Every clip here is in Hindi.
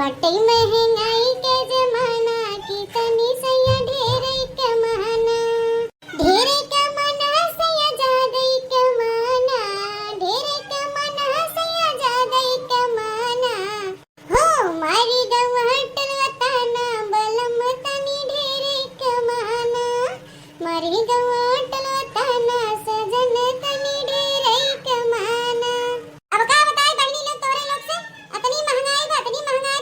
बाटे महंगाई के जमाना की तनी सैया ढेरे कमाना सैया ज्यादा कमाना ढेरे कमाना सैया ज्यादा कमाना हो मारी गवाटल वताना बलम तनी ढेरे कमाना मारी गवाटल वताना सजन तनी ढेरे कमाना। अब का बताए बहनी लोग तोरे लोग से इतनी महंगाई बा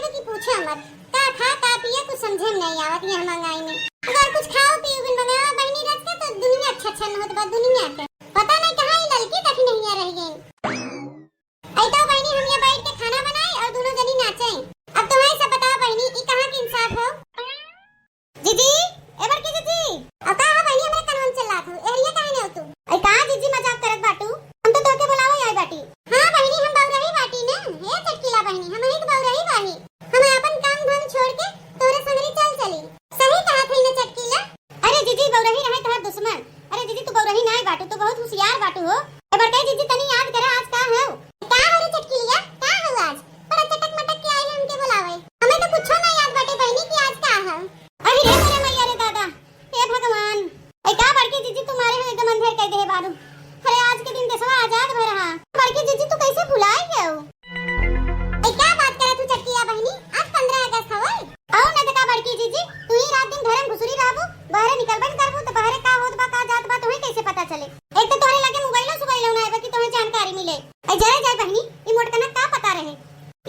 की पूछा मत। का खा का पिए कुछ समझे में नहीं आवत ये महंगाई में। अगर कुछ खाओ पियो बिन मंगावा बहनी रख के तो दुनिया अच्छा न होत बा दुनिया के पता नहीं कहां ही लड़की तक नहीं रह गई। आई तो बहनी हम ये बैठ के खाना बनाए और दोनों जनी नाचे। अब तुम्हें सब बताओ बहनी ई कहां के इंसाफ हो। दीदी एबर की दीदी अब का बहनी हमरा कनवन चला तू एरिया काहे न हो तू। आई का दीदी मजाक करत बाटू हम तो तोके बुलावे आई बाटी। हां बहनी हम बाऊ रही बाटी ने हे चटकीला बहनी हम ही बाऊ रही बानी हम अपन काम धाम छोड़ के तोरे संगरी चली सही कहा थई ने चटकीला। अरे दीदी बाऊ रही रहे तोहर दुश्मन। अरे दीदी तू बाऊ रही नाय बाटू तू बहुत होशियार बाटू हो। एबर कह दीदी तनी याद करा आज का हो का रे चटकीला का हो आज बड़ा चटक मटक के आई हमके बुलावे हमें तो कुछो ना याद बाटे बहनी की आज का है। अरे रे मेरे मैया रे दादा हे भगवान ए का बड़की दीदी तुम्हारे हो एकदम अंधेर कर दे बारू। अरे आज के दिन देशवा आजाद हो रहा बड़की दीदी तू कैसे भुलाए गए हो। ए क्या बात करे तू चटकिया बहनी आज 15 अगस्त हवे आओ न का बड़की दीदी तू ही रात दिन घरम घुसरी रहबू बाहर निकलबन करबू तो बाहर का होत बा का जात बा तोहे कैसे पता चले। एक तो तोरे लगे मोबाइलो ना आबे कि तोहे जानकारी मिले। ए जाए जाए बहनी ई मोटकना का पता रहे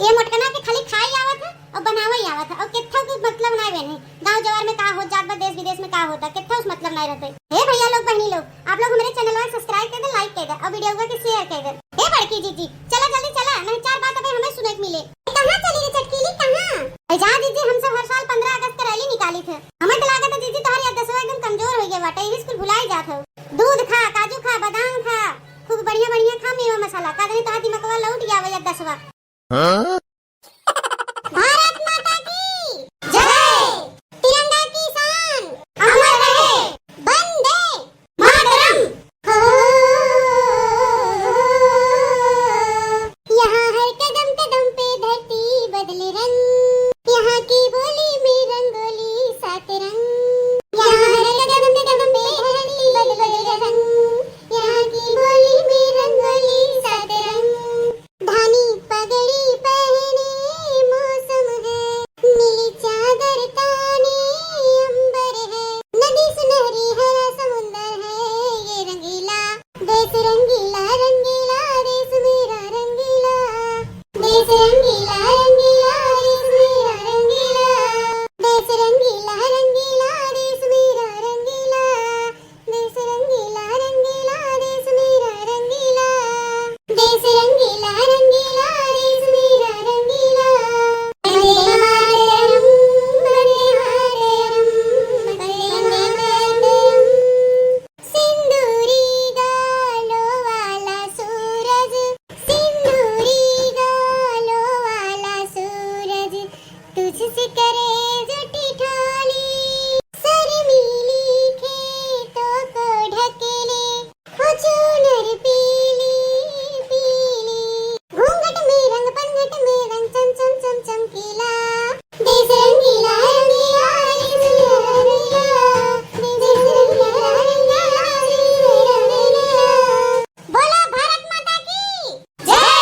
ये मोटकना के खाली खाई आवत है और बनावे आवत है और केथौ के मतलब ना बने गांव जवार में का हो जात बा देश विदेश में का होता केथौ उस मतलब नहीं रहते। हे भैया लोग बहनी लोग आप लोग हमारे चैनल को सब्सक्राइब कर दे लाइक कर दे और वीडियो को शेयर कर दे। हे बड़की दीदी चला जल्दी चला नहीं चार बात अबे हमें सुने को मिले। कहां चली रे चटकीली कहां। ए जा दीदी हम सब हर साल 15 अगस्त का रैली निकाली थे हमें तो लागत है दीदी तुम्हारी याददाश्त एकदम कमजोर हो गई बाटे स्कूल भुलाई जात हो। दूध खा काजू खा बादाम खा खूब बढ़िया खा मेवा मसाला का नहीं तो दिमागवा लौट जावे याददाश्तवा। हां भारत माता की जय तिरंगा की शान अमर रहे वंदे मातरम। यहाँ हर कदम कदम पे धरती बदले रंग यहाँ की बोली में रंगोली सात रंग। यहाँ हर कदम कदम पे धरती बदले रंग यहाँ की बोली में रंगोली सात रंग। धानी पगड़ी पहने मौसम है नीली चादर ताने अंबर है नदी सुनहरी हरा समुंदर है ये रंगीला देश रंगीला रंगीला देश मेरा रंगीला देश रंगीला रंगीला देश मेरा रंगीला देश रंगीला रंगीला देश मेरा रंगीला देश रंगीला रंगीला देश मेरा रंगीला देश रंगीला रंगीला देश मेरा रंगीला। वंदे मातरम वंदे मातरम वंदे मातरम। सिंदूरी गालों वाला सूरज सिंदूरी गालों वाला सूरज तुझसे करे जुटी ठाली शर्मीली खेतों को ढकेले हो चूनर पीली पीली घूंघट में रंग पनघट में रंग चम चम चम चमकीला देश रंगीला रंगीला देश मेरा रंगीला देश रंगीला रंगीला देश मेरा रंगीला। बोलो भारत माता की जय।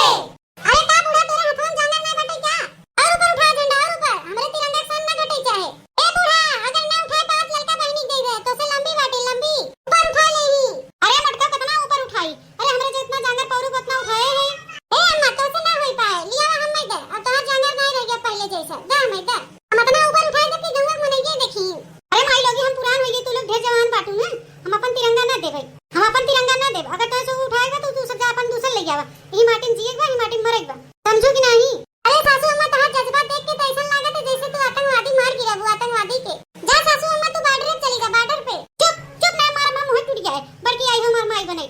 अरे का बूढ़ा तोरे हाथों में जांगर नहीं बटे क्या और ऊपर उठा झंडा और ऊपर हमरे तिरंगा सन न घटे चाहे। ए बूढ़ा अगर ना उठाए तो आज लड़का बहनी दे दे तो से लंबी बाटी लंबी ऊपर उठा ले ही। अरे मटका कितना ऊपर उठाई अरे हमरे जितना जांगर पौरू उतना उठाए है। ए अम्मा तो से ना होई पाए लिया हम नहीं दे और तोहार जांगर नहीं रह गया पहले जैसा जा मैं दे हम अपना ऊपर उठाए जब कि गंगा में नहीं देखी। अरे माई लोग हम पुरान हो गए तू लोग ढेर जवान बाटू ना हम अपन तिरंगा ना देबे हम अपन तिरंगा ना देब अगर तो से उठाएगा तो तू सब जा अपन दूसर ले जावा ई माटिन जिएगा ई माटिन मरेगा समझो कि नहीं। अरे सासू अम्मा तोहार जज्बा देख के तो ऐसा लागत है जैसे तू आतंकवादी मार गिरा आतंकवादी के। जा सासू अम्मा तू बॉर्डर चली जा बॉर्डर पे चुप चुप ना मार मुंह टूट गया है बल्कि आई हो मार माई बने।